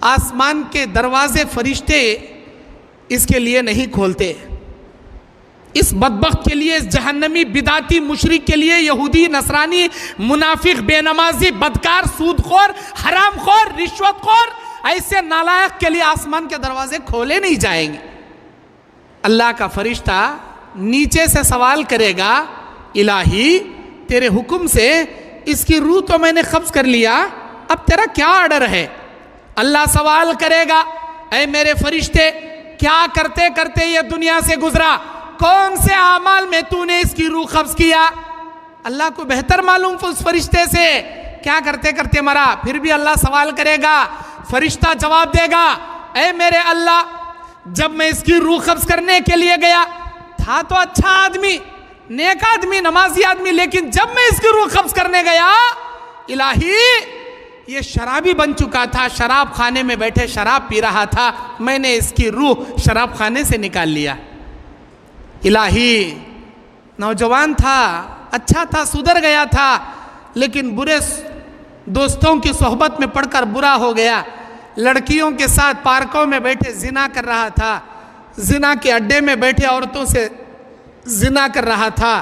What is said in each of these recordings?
आसमान के दरवाजे फरिश्ते इसके लिए नहीं खोलते। इस बदबख्त के लिए, इस जहन्नमी बिदाती मुशरिक के लिए, यहूदी, नसरानी, मुनाफिक, बेनमाजी, बदकार, सूदखोर, हरामखोर, रिश्वतखोर, ऐसे नालायक के लिए आसमान के दरवाजे खोले नहीं जाएंगे। अल्लाह का फरिश्ता नीचे से सवाल करेगा, इलाही तेरे हुक्म से इसकी रूह तो मैंने कब्ज कर लिया, अब तेरा क्या ऑर्डर है? अल्लाह सवाल करेगा, ऐ मेरे फरिश्ते, क्या करते करते ये दुनिया से गुजरा? कौन से आमाल में तूने इसकी रूह कब्ज किया? अल्लाह को बेहतर मालूम उस फरिश्ते से क्या करते करते मरा। फिर भी अल्लाह सवाल करेगा, फरिश्ता जवाब देगा, ऐ मेरे अल्लाह, जब मैं इसकी रूह कब्ज करने के लिए गया था तो अच्छा आदमी, नेक आदमी, नमाजी आदमी, लेकिन जब मैं इसकी रूह कब्ज करने गया, इलाही ये शराबी बन चुका था, शराब खाने में बैठे शराब पी रहा था, मैंने इसकी रूह शराब खाने से निकाल लिया। इलाही नौजवान था, अच्छा था, सुधर गया था, लेकिन बुरे दोस्तों की सोहबत में पड़कर बुरा हो गया। लड़कियों के साथ पार्कों में बैठे जिना कर रहा था, जिना के अड्डे में बैठे औरतों से जिना कर रहा था।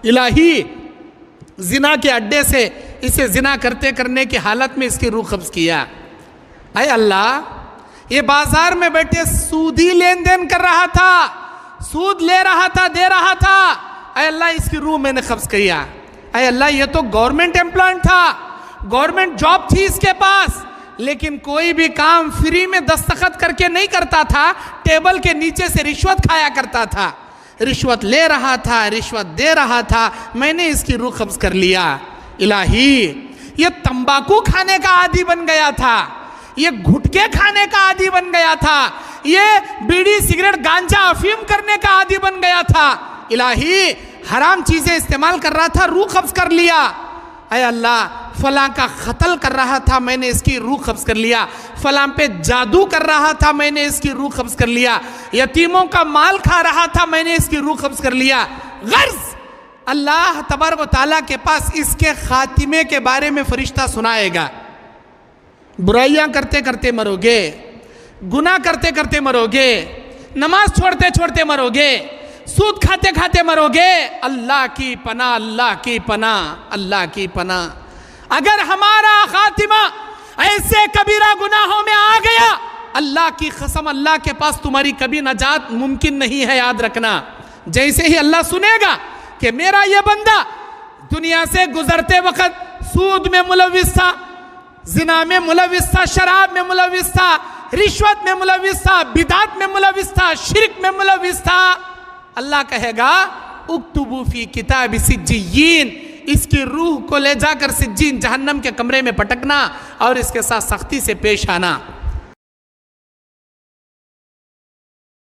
इलाही जिना के अड्डे से इसे जिना करते करने की हालत में इसकी रूह कब्ज किया। अय अल्लाह, ये बाजार में बैठे सूदी लेन देन कर रहा था, सूद ले रहा था, दे रहा था, अय अल्लाह इसकी रूह मैंने कब्ज किया। अय अल्लाह, ये तो गवर्नमेंट एम्प्लॉय था, गवर्नमेंट जॉब थी इसके पास, लेकिन कोई भी काम फ्री में दस्तखत करके नहीं करता था, टेबल के नीचे से रिश्वत खाया करता था, रिश्वत ले रहा था, रिश्वत दे रहा था, मैंने इसकी रूह कब्ज कर लिया। इलाही ये तंबाकू खाने का आदी बन गया था, ये गुटखे खाने का आदी बन गया था, ये बीड़ी, सिगरेट, गांजा, अफीम करने का आदी बन गया था। इलाही हराम चीजें इस्तेमाल कर रहा था, रूह कब्ज कर लिया। अय अल्लाह, फलां का कत्ल कर रहा था, मैंने इसकी रूह कब्ज कर लिया। फलां पे जादू कर रहा था, मैंने इसकी रूह कब्ज कर लिया। यतीमों का माल खा रहा था, मैंने इसकी रूह कब्ज कर लिया। गर्ज अल्लाह तबारक व तआला के पास इसके खातिमे के बारे में फरिश्ता सुनाएगा। बुराइयां करते करते मरोगे, गुनाह करते करते मरोगे, नमाज छोड़ते छोड़ते मरोगे, सूद खाते खाते मरोगे। अल्लाह की पनाह, अल्लाह की पनाह, अल्लाह की पनाह। अगर हमारा खातिमा ऐसे कबीरा गुनाहों में आ गया, अल्लाह की कसम, अल्लाह के पास तुम्हारी कभी नजात मुमकिन नहीं है, याद रखना। जैसे ही अल्लाह सुनेगा कि मेरा ये बंदा दुनिया से गुजरते वक्त सूद में मुलविस था, जिना में मुलविस था, शराब में मुलविस था, रिश्वत में मुलविस था, बिदात में मुलविस था, शिरक में मुलविस था, अल्लाह कहेगा उक्तुबू फी किताब सिज्जीन, इसकी रूह को ले जाकर सिज्जीन जहन्नम के कमरे में पटकना और इसके साथ सख्ती से पेश आना।